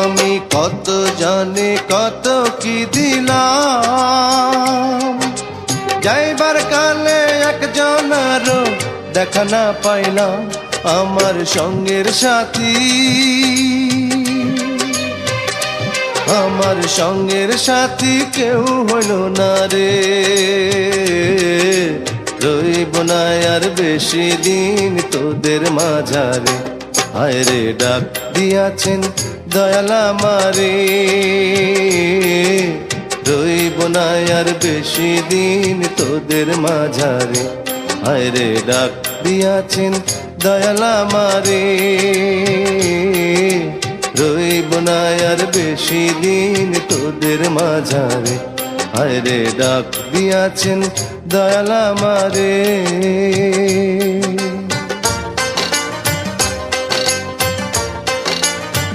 আমি কত জানি কত কি দিলাম, যাইবার কালে একজনেরও দেখা না পাইলাম, আমার সঙ্গের সাথী, আমার সঙ্গের সাথী কেউ হইল না রে। রইব না আর বেশি দিন তোদের মাঝারে, হায় রে ডাক দিয়াছেন দয়াল আমারে। রইব না আর বেশি দিন তোদের মাঝারে, হায় রে ডাক দিয়াছেন দয়াল আমারে। রইব না আর বেশি দিন তোদের মাঝারে, হায় রে ডাক দিয়াছেন দয়াল আমারে।